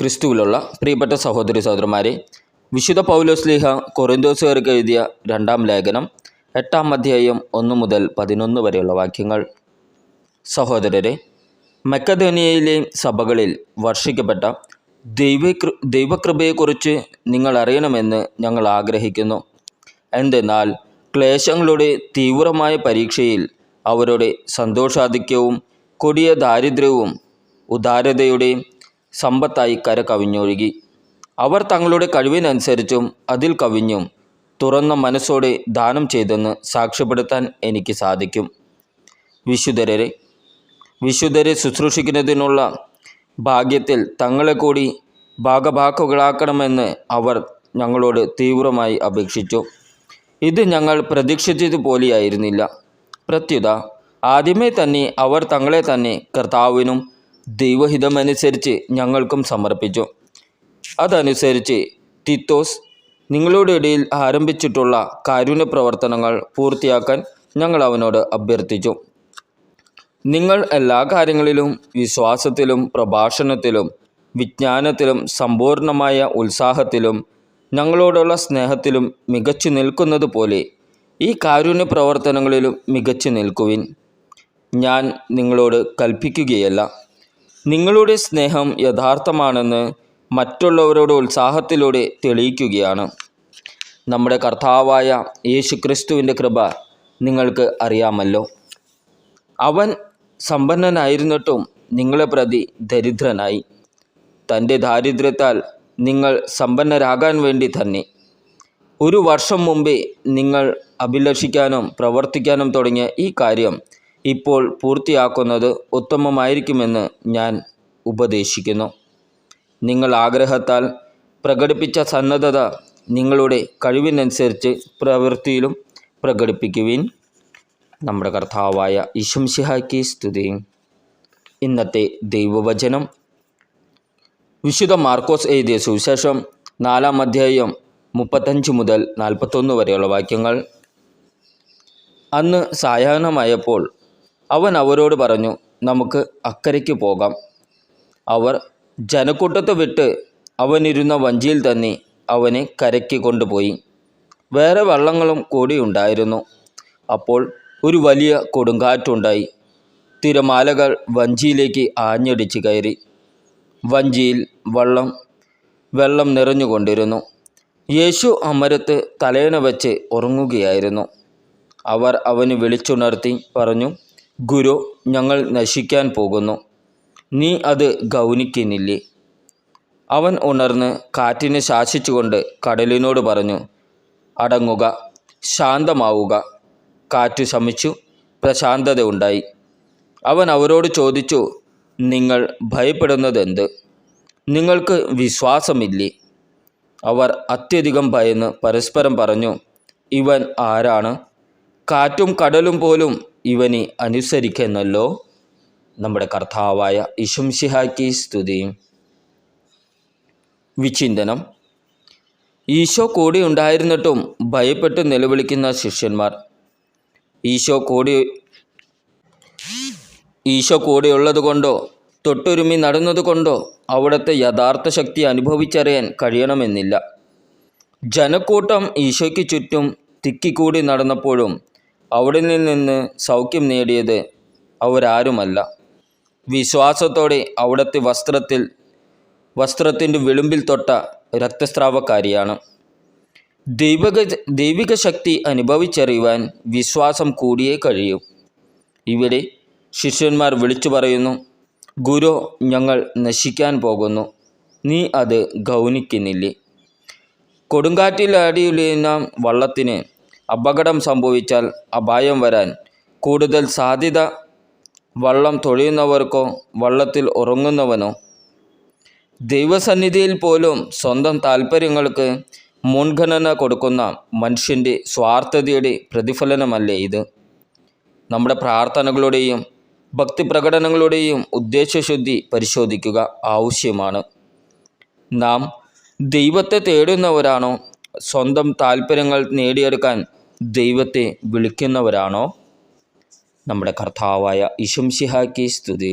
ക്രിസ്തുവിലുള്ള പ്രിയപ്പെട്ട സഹോദരി സഹോദരന്മാരെ, വിശുദ്ധ പൗലോസ്ലീഹ കൊറിന്തോസുകാർക്ക് എഴുതിയ 2-ാം ലേഖനം 8-ാം അധ്യായം 1 മുതൽ 11 വരെയുള്ള വാക്യങ്ങൾ. സഹോദരരെ, മക്കധോനിയയിലെ സഭകളിൽ വർഷിക്കപ്പെട്ട ദൈവകൃപയെക്കുറിച്ച് നിങ്ങൾ അറിയണമെന്ന് ഞങ്ങൾ ആഗ്രഹിക്കുന്നു. എന്തെന്നാൽ ക്ലേശങ്ങളുടെ തീവ്രമായ പരീക്ഷയിൽ അവരുടെ സന്തോഷാധിക്യവും കൊടിയ ദാരിദ്ര്യവും ഉദാരതയുടെ സമ്പത്തായി കര കവിഞ്ഞൊഴുകി. അവർ തങ്ങളുടെ കഴിവിനനുസരിച്ചും അതിൽ കവിഞ്ഞും തുറന്ന മനസ്സോടെ ദാനം ചെയ്തെന്ന് സാക്ഷ്യപ്പെടുത്താൻ എനിക്ക് സാധിക്കും. വിശുദ്ധരെ ശുശ്രൂഷിക്കുന്നതിനുള്ള ഭാഗ്യത്തിൽ തങ്ങളെ കൂടി ഭാഗഭാക്കുകളാക്കണമെന്ന് അവർ ഞങ്ങളോട് തീവ്രമായി അപേക്ഷിച്ചു. ഇത് ഞങ്ങൾ പ്രതീക്ഷിച്ചതുപോലെയായിരുന്നില്ല. പ്രത്യുത ആദ്യമേ തന്നെ അവർ തങ്ങളെ തന്നെ കർത്താവിനും ദൈവഹിതമനുസരിച്ച് ഞങ്ങൾക്കും സമർപ്പിച്ചു. അതനുസരിച്ച് തീത്തോസ് നിങ്ങളുടെ ഇടയിൽ ആരംഭിച്ചിട്ടുള്ള കാരുണ്യ പ്രവർത്തനങ്ങൾ പൂർത്തിയാക്കാൻ ഞങ്ങൾ അവനോട് അഭ്യർത്ഥിച്ചു. നിങ്ങൾ എല്ലാ കാര്യങ്ങളിലും വിശ്വാസത്തിലും പ്രഭാഷണത്തിലും വിജ്ഞാനത്തിലും സമ്പൂർണമായ ഉത്സാഹത്തിലും ഞങ്ങളോടുള്ള സ്നേഹത്തിലും മികച്ചു നിൽക്കുന്നത് പോലെ ഈ കാരുണ്യ പ്രവർത്തനങ്ങളിലും മികച്ചു നിൽക്കുവിൻ. ഞാൻ നിങ്ങളോട് കൽപ്പിക്കുകയല്ല. നിങ്ങളുടെ സ്നേഹം യഥാർത്ഥമാണെന്ന് മറ്റുള്ളവരോട് ഉത്സാഹത്തിലൂടെ തെളിയിക്കുകയാണ്. നമ്മുടെ കർത്താവായ യേശുക്രിസ്തുവിൻ്റെ കൃപ നിങ്ങൾക്ക് അറിയാമല്ലോ. അവൻ സമ്പന്നനായിരുന്നിട്ടും നിങ്ങളെ പ്രതി ദരിദ്രനായി, തൻ്റെ ദാരിദ്ര്യത്താൽ നിങ്ങൾ സമ്പന്നരാകാൻ വേണ്ടി തന്നെ. 1 വർഷം മുമ്പേ നിങ്ങൾ അഭിലഷിക്കാനും പ്രവർത്തിക്കാനും തുടങ്ങിയ ഈ കാര്യം ഇപ്പോൾ പൂർത്തിയാക്കുന്നത് ഉത്തമമായിരിക്കുമെന്ന് ഞാൻ ഉപദേശിക്കുന്നു. നിങ്ങൾ ആഗ്രഹത്താൽ പ്രകടിപ്പിച്ച സന്നദ്ധത നിങ്ങളുടെ കഴിവിനനുസരിച്ച് പ്രവൃത്തിയിലും പ്രകടിപ്പിക്കുവിൻ. നമ്മുടെ കർത്താവായ ഈശോമിശിഹായ്ക്ക് സ്തുതി. ഇന്നത്തെ ദൈവവചനം വിശുദ്ധ മാർക്കോസ് എഴുതിയ സുവിശേഷം 4-ാം അധ്യായം 35 മുതൽ 41 വരെയുള്ള വാക്യങ്ങൾ. അന്ന് സായാഹ്നമായപ്പോൾ അവൻ അവരോട് പറഞ്ഞു, നമുക്ക് അക്കരയ്ക്ക് പോകാം. അവർ ജനക്കൂട്ടത്തെ വിട്ട് അവനിരുന്ന വഞ്ചിയിൽ തന്നെ അവനെ കരയ്ക്ക് കൊണ്ടുപോയി. വേറെ വള്ളങ്ങളും കൂടിയുണ്ടായിരുന്നു. അപ്പോൾ ഒരു വലിയ കൊടുങ്കാറ്റുണ്ടായി. തിരമാലകൾ വഞ്ചിയിലേക്ക് ആഞ്ഞടിച്ച് കയറി. വഞ്ചിയിൽ വെള്ളം നിറഞ്ഞുകൊണ്ടിരുന്നു. യേശു അമരത്ത് തലയണ വെച്ച് ഉറങ്ങുകയായിരുന്നു. അവർ അവനെ വിളിച്ചുണർത്തി പറഞ്ഞു, ഗുരു, ഞങ്ങൾ നശിക്കാൻ പോകുന്നു. നീ അത് ഗൗനിക്കുന്നില്ലേ? അവൻ ഉണർന്ന് കാറ്റിനെ ശാസിച്ചുകൊണ്ട് കടലിനോട് പറഞ്ഞു, അടങ്ങുക, ശാന്തമാവുക. കാറ്റ് ശമിച്ചു, പ്രശാന്തത ഉണ്ടായി. അവൻ അവരോട് ചോദിച്ചു, നിങ്ങൾ ഭയപ്പെടുന്നതെന്ത്? നിങ്ങൾക്ക് വിശ്വാസമില്ലേ? അവർ അത്യധികം ഭയന്ന് പരസ്പരം പറഞ്ഞു, ഇവൻ ആരാണ്? കാറ്റും കടലും പോലും ഇവനെ അനുസരിക്കുന്നല്ലോ. നമ്മുടെ കർത്താവായ ഈശോമിശിഹായ്ക്ക് സ്തുതി. വിചിന്തനം. ഈശോ കൂടെ ഉണ്ടായിരുന്നിട്ടും ഭയപ്പെട്ട് നിലവിളിക്കുന്ന ശിഷ്യന്മാർ. ഈശോ കൂടെയുള്ളതുകൊണ്ടോ തൊട്ടുരുമി നടന്നതുകൊണ്ടോ അവിടുത്തെ യഥാർത്ഥ ശക്തി അനുഭവിച്ചറിയാൻ കഴിയണമെന്നില്ല. ജനക്കൂട്ടം ഈശോയ്ക്ക് ചുറ്റും തിക്കിക്കൂടി നടന്നപ്പോഴും അവിടെ നിന്ന് സൗഖ്യം നേടിയത് അവരാരുമല്ല. വിശ്വാസത്തോടെ അവിടുത്തെ വസ്ത്രത്തിൻ്റെ വിളുമ്പിൽ തൊട്ട രക്തസ്രാവക്കാരിയാണ്. ദൈവിക ശക്തി അനുഭവിച്ചറിയുവാൻ വിശ്വാസം കൂടിയേ കഴിയൂ. ഇവിടെ ശിഷ്യന്മാർ വിളിച്ചു പറയുന്നു, ഗുരു, ഞങ്ങൾ നശിക്കാൻ പോകുന്നു. നീ അത് ഗൗനിക്കുന്നില്ലേ? കൊടുങ്കാറ്റിലടിയുന്ന വള്ളത്തിന് അപകടം സംഭവിച്ചാൽ അപായം വരാൻ കൂടുതൽ സാധ്യത വള്ളം തൊഴിയുന്നവർക്കോ വള്ളത്തിൽ ഉറങ്ങുന്നവനോ? ദൈവസന്നിധിയിൽ പോലും സ്വന്തം താല്പര്യങ്ങൾക്ക് മുൻഗണന കൊടുക്കുന്ന മനുഷ്യൻ്റെ സ്വാർത്ഥതയുടെ പ്രതിഫലനമല്ലേ ഇത്? നമ്മുടെ പ്രാർത്ഥനകളുടെയും ഭക്തിപ്രകടനങ്ങളുടെയും ഉദ്ദേശശുദ്ധി പരിശോധിക്കുക ആവശ്യമാണ്. നാം ദൈവത്തെ തേടുന്നവരാണോ? സ്വന്തം താല്പര്യങ്ങൾ നേടിയെടുക്കാൻ ദൈവത്തെ വിളിക്കുന്നവരാണോ? നമ്മുടെ കർത്താവായ ഈശോമിശിഹായ്ക്ക് സ്തുതി.